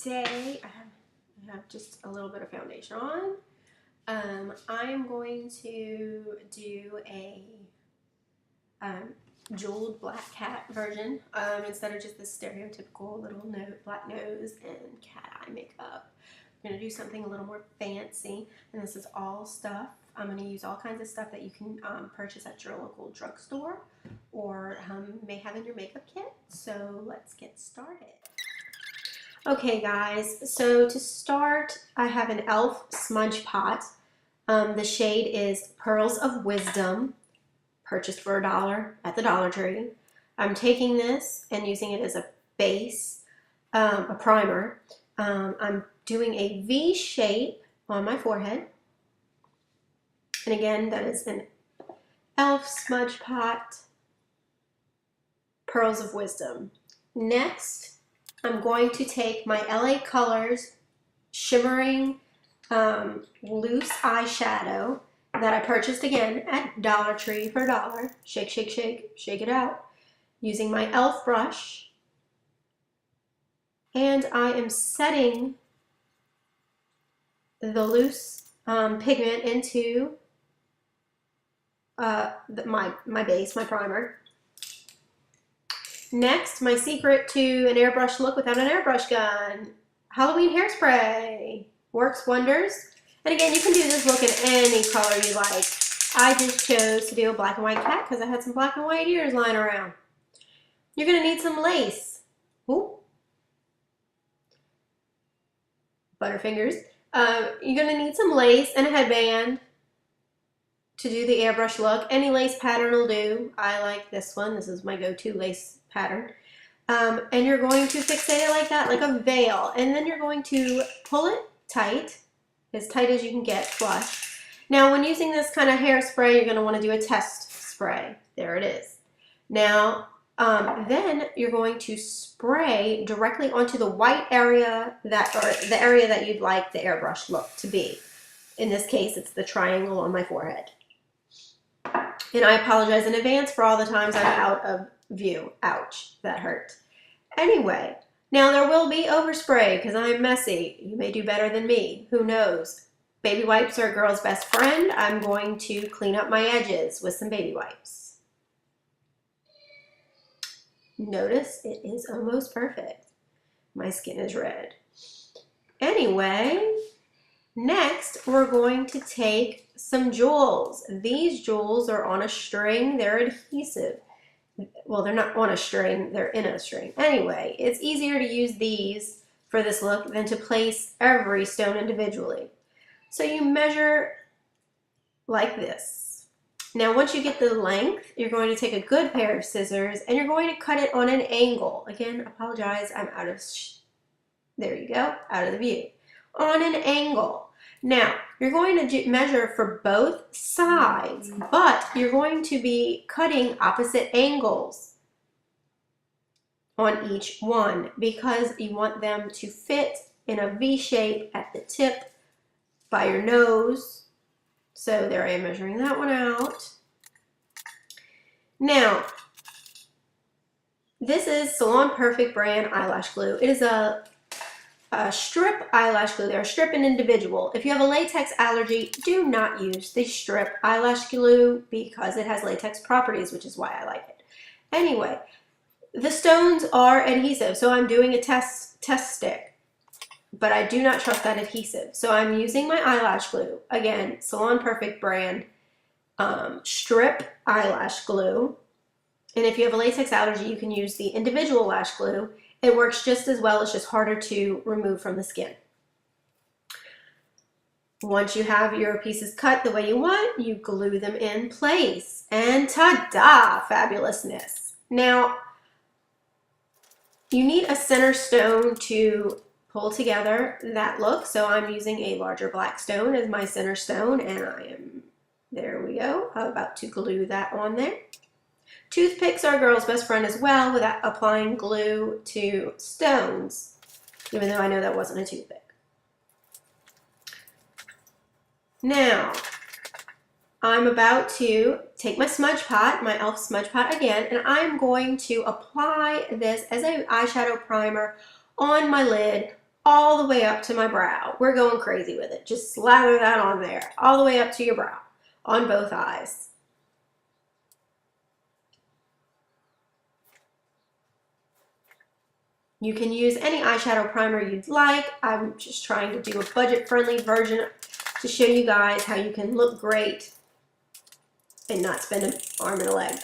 today I have just a little bit of foundation on. I am going to do a jeweled black cat version instead of just the stereotypical little black nose and cat eye makeup. I'm going to do something a little more fancy, and this is all stuff. I'm going to use all kinds of stuff that you can purchase at your local drugstore or may have in your makeup kit. So let's get started. Okay guys, so to start, I have an e.l.f. smudge pot. The shade is Pearls of Wisdom, purchased for $1 at the Dollar Tree. I'm taking this and using it as a base, a primer. I'm doing a V shape on my forehead. And again, that is an e.l.f. smudge pot, Pearls of Wisdom. Next, I'm going to take my LA Colors shimmering loose eyeshadow that I purchased again at Dollar Tree for $1. Shake, shake, shake, shake it out. Using my e.l.f. brush. And I am setting the loose pigment into my base, my primer. Next, my secret to an airbrush look without an airbrush gun. Halloween hairspray. Works wonders. And again, you can do this look in any color you like. I just chose to do a black and white cat because I had some black and white ears lying around. You're going to need some lace. Ooh. Butterfingers. You're going to need some lace and a headband to do the airbrush look. Any lace pattern will do. I like this one. This is my go-to lace pattern. And you're going to fixate it like that, like a veil. And then you're going to pull it tight as you can get, flush. Now, when using this kind of hairspray, you're going to want to do a test spray. There it is. Now, then you're going to spray directly onto the white area or the area that you'd like the airbrush look to be. In this case, it's the triangle on my forehead. And I apologize in advance for all the times I'm out of view. Ouch, that hurt. Anyway, now there will be overspray because I'm messy. You may do better than me. Who knows? Baby wipes are a girl's best friend. I'm going to clean up my edges with some baby wipes. Notice it is almost perfect. My skin is red. Anyway, next we're going to take some jewels. These jewels are on a string. They're adhesive. Well, they're not on a string, they're in a string. Anyway, it's easier to use these for this look than to place every stone individually. So you measure like this. Now, once you get the length, you're going to take a good pair of scissors and you're going to cut it on an angle. Again, apologize, I'm out of, there you go, out of the view. On an angle. Now, you're going to measure for both sides, but you're going to be cutting opposite angles on each one because you want them to fit in a V shape at the tip by your nose. So there I am measuring that one out. Now, this is Salon Perfect brand eyelash glue. It is a strip eyelash glue. They're a strip and individual. If you have a latex allergy, do not use the strip eyelash glue because it has latex properties, which is why I like it. Anyway, the stones are adhesive, so I'm doing a test stick, but I do not trust that adhesive. So I'm using my eyelash glue. Again, Salon Perfect brand strip eyelash glue. And if you have a latex allergy, you can use the individual lash glue. It works just as well, it's just harder to remove from the skin. Once you have your pieces cut the way you want, you glue them in place. And ta-da! Fabulousness. Now, you need a center stone to pull together that look, so I'm using a larger black stone as my center stone, and I am, there we go, I'm about to glue that on there. Toothpicks are a girl's best friend as well without applying glue to stones, even though I know that wasn't a toothpick. Now, I'm about to take my smudge pot, my e.l.f. smudge pot again, and I'm going to apply this as an eyeshadow primer on my lid all the way up to my brow. We're going crazy with it. Just slather that on there, all the way up to your brow, on both eyes. You can use any eyeshadow primer you'd like. I'm just trying to do a budget-friendly version to show you guys how you can look great and not spend an arm and a leg.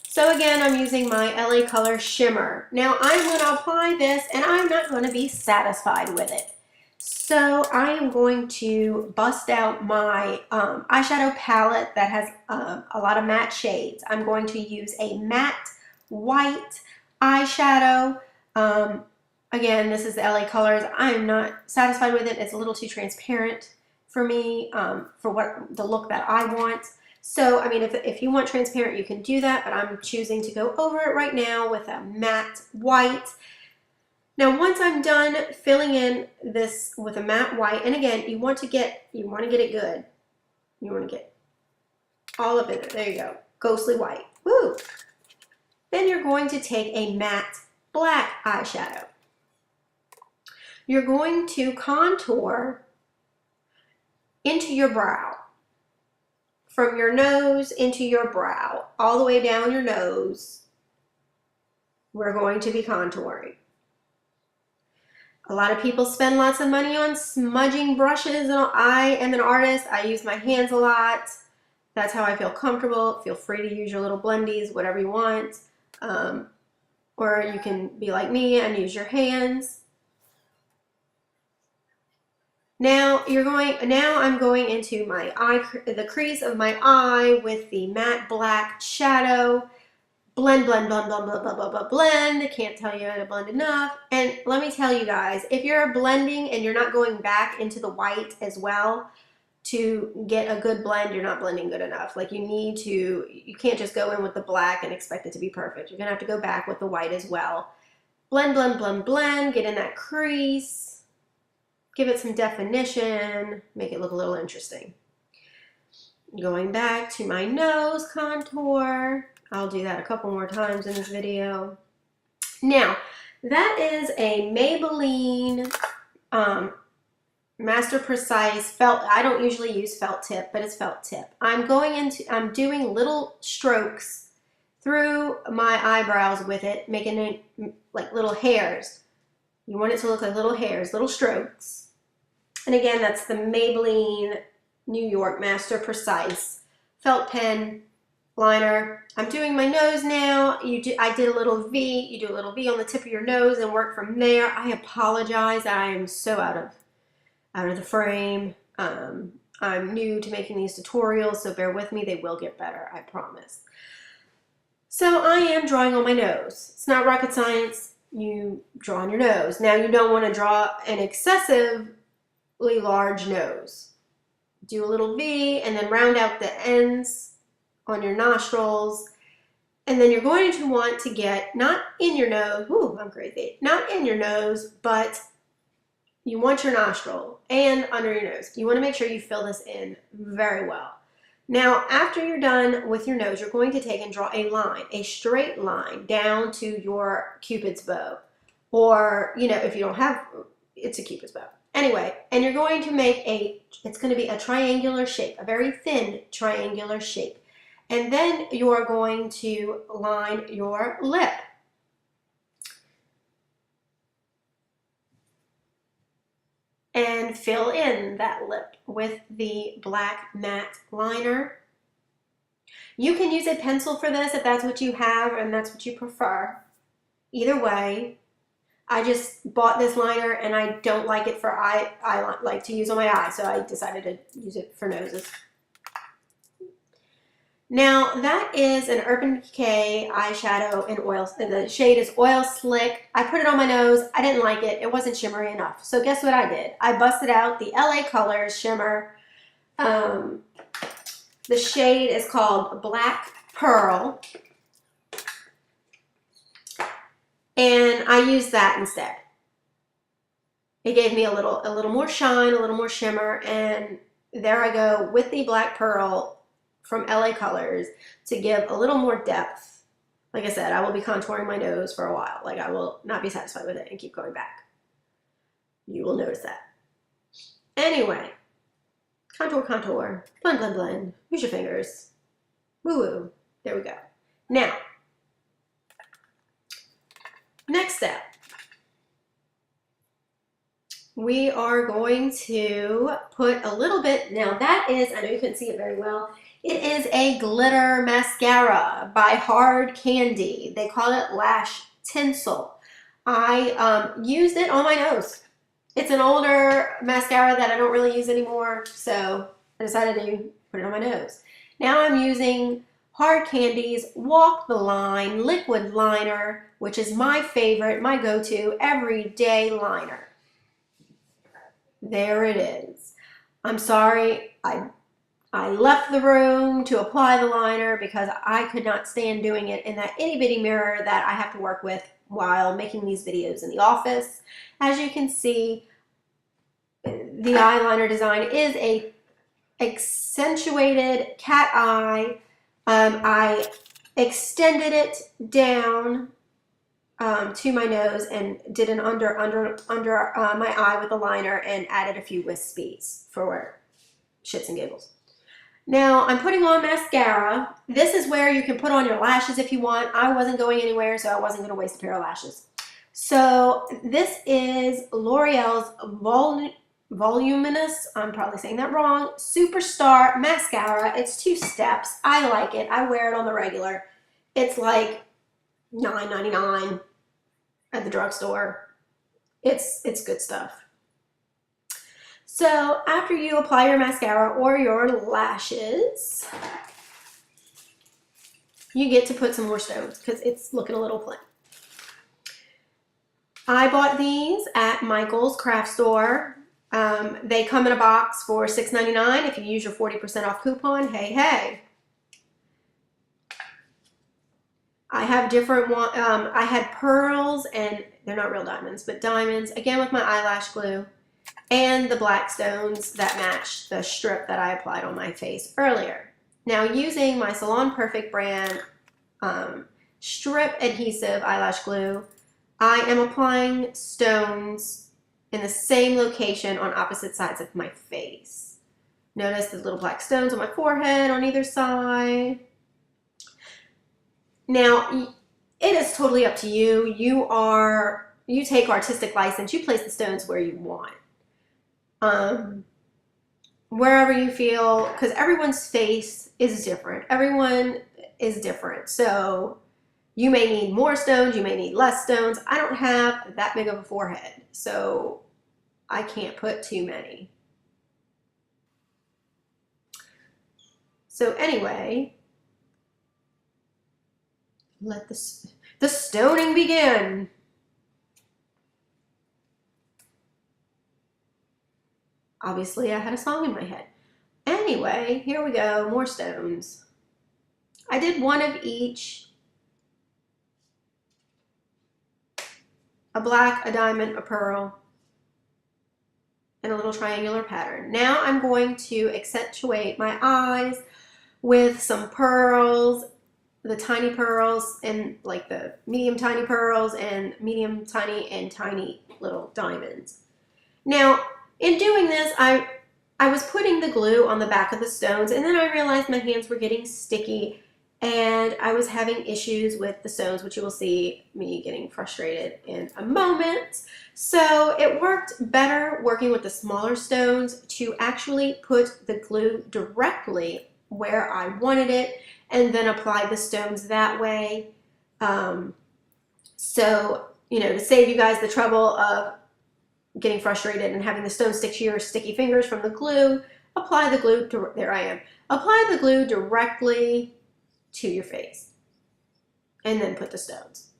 So again, I'm using my LA Color Shimmer. Now I'm going to apply this and I'm not going to be satisfied with it. So I am going to bust out my eyeshadow palette that has a lot of matte shades. I'm going to use a matte white eyeshadow. Again, this is the LA Colors. I'm not satisfied with it. It's a little too transparent for me, for what the look that I want. So, I mean, if you want transparent, you can do that, but I'm choosing to go over it right now with a matte white. Now, once I'm done filling in this with a matte white, and again, you want to get it good. You want to get all up in it. There you go. Ghostly white. Woo! Then you're going to take a matte black eyeshadow. You're going to contour into your brow. From your nose into your brow, all the way down your nose, we're going to be contouring. A lot of people spend lots of money on smudging brushes, and I am an artist. I use my hands a lot. That's how I feel comfortable. Feel free to use your little blendies, whatever you want. Or you can be like me and use your hands. Now I'm going into my eye, the crease of my eye with the matte black shadow. Blend, blend, blend, blend, blend, blend, blend, blend, blend. I can't tell you how to blend enough. And let me tell you guys, if you're blending and you're not going back into the white as well to get a good blend, you're not blending good enough. Like you can't just go in with the black and expect it to be perfect. You're gonna have to go back with the white as well. Blend, blend, blend, blend, get in that crease. Give it some definition, make it look a little interesting. Going back to my nose contour. I'll do that a couple more times in this video. Now, that is a Maybelline Master Precise felt. I don't usually use felt tip, but it's felt tip. I'm doing little strokes through my eyebrows with it, making it like little hairs. You want it to look like little hairs, little strokes. And again, that's the Maybelline New York Master Precise felt pen liner. I'm doing my nose now. I did a little V. You do a little V on the tip of your nose and work from there. I apologize that I am so out of the frame. I'm new to making these tutorials, so bear with me. They will get better, I promise. So I am drawing on my nose. It's not rocket science. You draw on your nose. Now you don't want to draw an excessively large nose. Do a little V and then round out the ends on your nostrils. And then you're going to want to get, not in your nose, ooh, I'm crazy, not in your nose, but you want your nostril and under your nose. You want to make sure you fill this in very well. Now, after you're done with your nose, you're going to take and draw a line, a straight line down to your Cupid's bow. Or, you know, if you don't have, it's a Cupid's bow. Anyway, and you're going to make it's going to be a triangular shape, a very thin triangular shape. And then you're going to line your lip. And fill in that lip with the black matte liner. You can use a pencil for this if that's what you have and that's what you prefer. Either way, I just bought this liner and I don't like it for I like to use on my eyes, so I decided to use it for noses. Now that is an Urban Decay eyeshadow in oil, and the shade is Oil Slick. I put it on my nose. I didn't like it. It wasn't shimmery enough. So guess what I did? I busted out the LA Colors shimmer. The shade is called Black Pearl. And I used that instead. It gave me a little more shine, a little more shimmer, and there I go with the Black Pearl from LA Colors to give a little more depth. Like I said, I will be contouring my nose for a while. Like I will not be satisfied with it and keep going back. You will notice that. Anyway, contour, contour, blend, blend, blend. Use your fingers. Woo woo. There we go. Now, next step. We are going to put a little bit, now that is, I know you couldn't see it very well, it is a glitter mascara by Hard Candy. They call it Lash Tinsel. I used it on my nose. It's an older mascara that I don't really use anymore, so I decided to put it on my nose. Now I'm using Hard Candy's Walk the Line Liquid Liner, which is my favorite, my go-to everyday liner. There it is. I'm sorry, I left the room to apply the liner because I could not stand doing it in that itty bitty mirror that I have to work with while making these videos in the office. As you can see, the eyeliner design is a accentuated cat eye. I extended it down to my nose and did an under my eye with a liner and added a few wispies for shits and giggles. Now I'm putting on mascara. This is where you can put on your lashes if you want. I wasn't going anywhere, so I wasn't going to waste a pair of lashes. So this is L'Oreal's Voluminous, I'm probably saying that wrong, SusperStar mascara. It's 2 steps. I like it. I wear it on the regular. It's like $9.99 at the drugstore. It's good stuff. So after you apply your mascara or your lashes, you get to put some more stones because it's looking a little plain. I bought these at Michael's craft store. They come in a box for $6.99. If you use your 40% off coupon, hey, hey. I have different ones. I had pearls, and they're not real diamonds, but diamonds, again with my eyelash glue, and the black stones that match the strip that I applied on my face earlier. Now, using my Salon Perfect brand strip adhesive eyelash glue, I am applying stones in the same location on opposite sides of my face. Notice the little black stones on my forehead on either side. Now, it is totally up to you. You take artistic license. You place the stones where you want. Wherever you feel, because everyone's face is different. Everyone is different. So you may need more stones. You may need less stones. I don't have that big of a forehead, so I can't put too many. So anyway, let the stoning begin. Obviously, I had a song in my head. Anyway, here we go, more stones. I did one of each. A black, a diamond, a pearl, and a little triangular pattern. Now I'm going to accentuate my eyes with some pearls, the tiny pearls, and like the medium tiny pearls, and medium tiny and tiny little diamonds. Now, in doing this, I was putting the glue on the back of the stones, and then I realized my hands were getting sticky, and I was having issues with the stones, which you will see me getting frustrated in a moment. So it worked better working with the smaller stones to actually put the glue directly where I wanted it and then apply the stones that way. So, you know, to save you guys the trouble of getting frustrated and having the stone stick to your sticky fingers from the glue, apply the glue, there I am. Apply the glue directly to your face and then put the stones.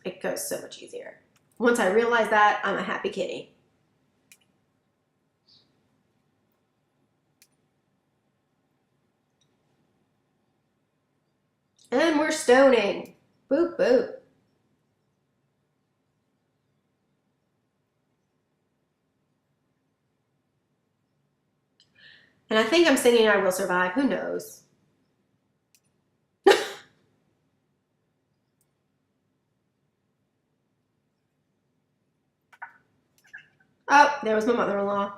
It goes so much easier. Once I realize that, I'm a happy kitty. And we're stoning. Boop, boop. And I think I'm singing I Will Survive. Who knows? Oh, there was my mother-in-law.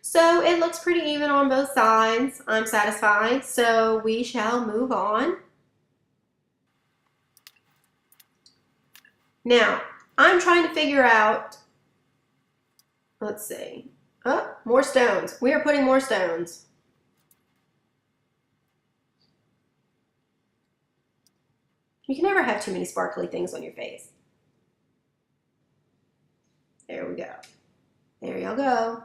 So it looks pretty even on both sides. I'm satisfied, so we shall move on. Now, I'm trying to figure out, let's see. Oh, more stones. We are putting more stones. You can never have too many sparkly things on your face. There we go. There y'all go.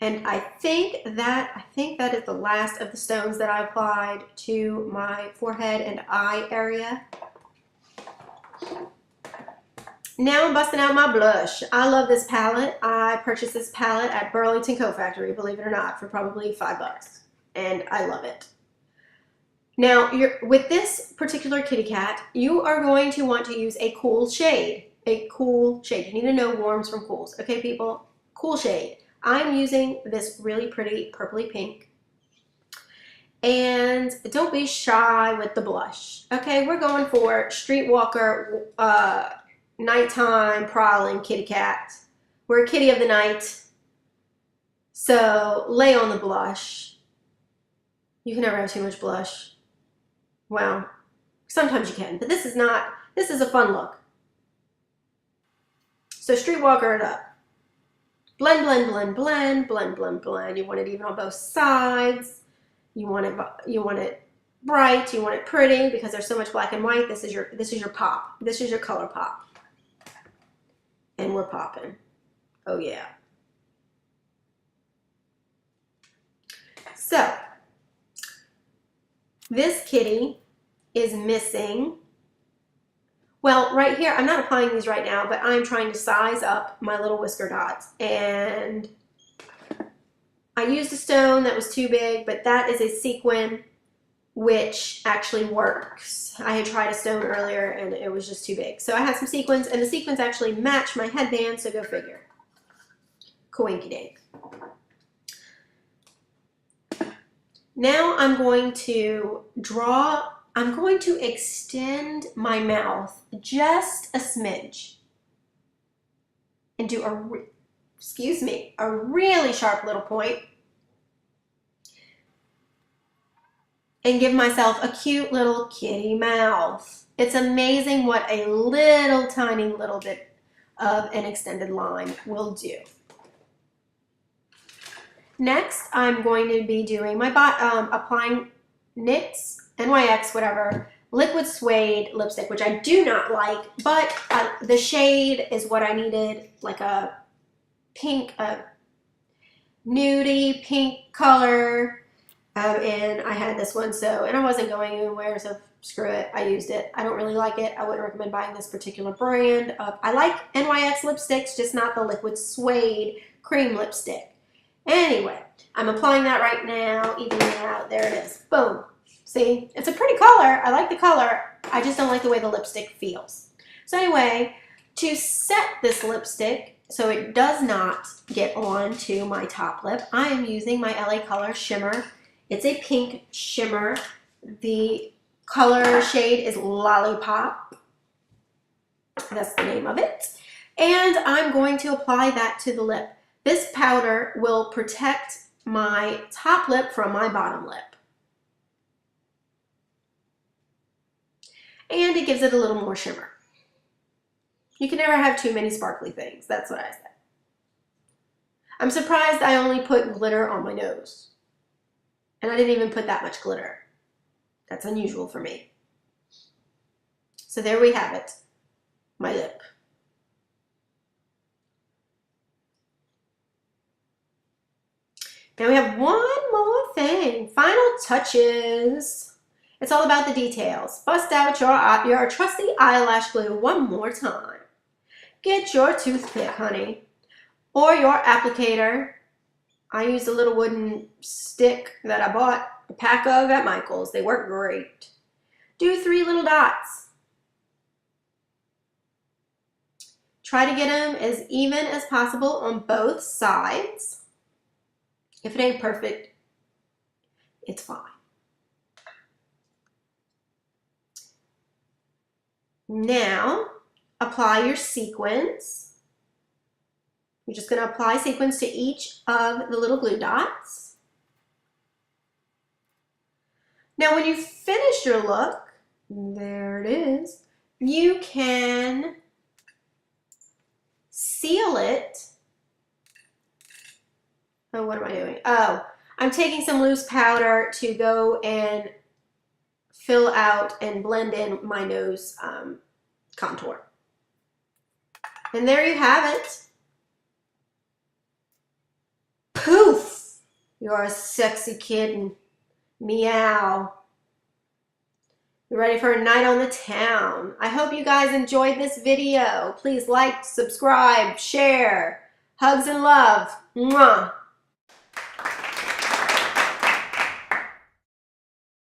And I think that is the last of the stones that I applied to my forehead and eye area. Now I'm busting out my blush. I love this palette. I purchased this palette at Burlington Coat Factory, believe it or not, for probably $5. And I love it. Now, with this particular kitty cat, you are going to want to use a cool shade. A cool shade. You need to know warms from cools. Okay, people? Cool shade. I'm using this really pretty purpley pink. And don't be shy with the blush. Okay, we're going for streetwalker, nighttime prowling kitty cat. We're a kitty of the night. So lay on the blush. You can never have too much blush. Well, sometimes you can, but this is a fun look. So streetwalker it up. Blend, blend, blend, blend, blend, blend, blend. You want it even on both sides. You want it bright. You want it pretty because there's so much black and white. This is your pop. This is your color pop. And we're popping. Oh yeah. So this kitty is missing. Well, right here, I'm not applying these right now, but I'm trying to size up my little whisker dots. And I used a stone that was too big, but that is a sequin, which actually works. I had tried a stone earlier, and it was just too big. So I had some sequins, and the sequins actually match my headband, so go figure. Coinky dink. Now I'm going to extend my mouth just a smidge and do a really sharp little point and give myself a cute little kitty mouth. It's amazing what a little tiny little bit of an extended line will do. Next, I'm going to be doing my applying NYX, NYX, whatever, liquid suede lipstick, which I do not like, but the shade is what I needed, like a pink, nudie pink color, and I had this one, and I wasn't going anywhere, so screw it, I used it. I don't really like it. I wouldn't recommend buying this particular brand. I like NYX lipsticks, just not the liquid suede cream lipstick. Anyway, I'm applying that right now, evening it out. There it is. Boom. See, it's a pretty color. I like the color. I just don't like the way the lipstick feels. So anyway, to set this lipstick so it does not get onto my top lip, I am using my LA Color Shimmer. It's a pink shimmer. The color shade is Lollipop. That's the name of it. And I'm going to apply that to the lip. This powder will protect my top lip from my bottom lip. And it gives it a little more shimmer. You can never have too many sparkly things. That's what I said. I'm surprised I only put glitter on my nose. And I didn't even put that much glitter. That's unusual for me. So there we have it. My lip. Now we have one more thing. Final touches. It's all about the details. Bust out your trusty eyelash glue one more time. Get your toothpick, honey, or your applicator. I used a little wooden stick that I bought a pack of at Michael's. They work great. Do 3 little dots. Try to get them as even as possible on both sides. If it ain't perfect, it's fine. Now, apply your sequins. You're just going to apply sequins to each of the little glue dots. Now, when you finish your look, there it is, you can seal it. Oh, what am I doing? Oh, I'm taking some loose powder to go and fill out and blend in my nose contour. And there you have it. Poof! You're a sexy kitten. Meow. You're ready for a night on the town. I hope you guys enjoyed this video. Please like, subscribe, share. Hugs and love. Mwah.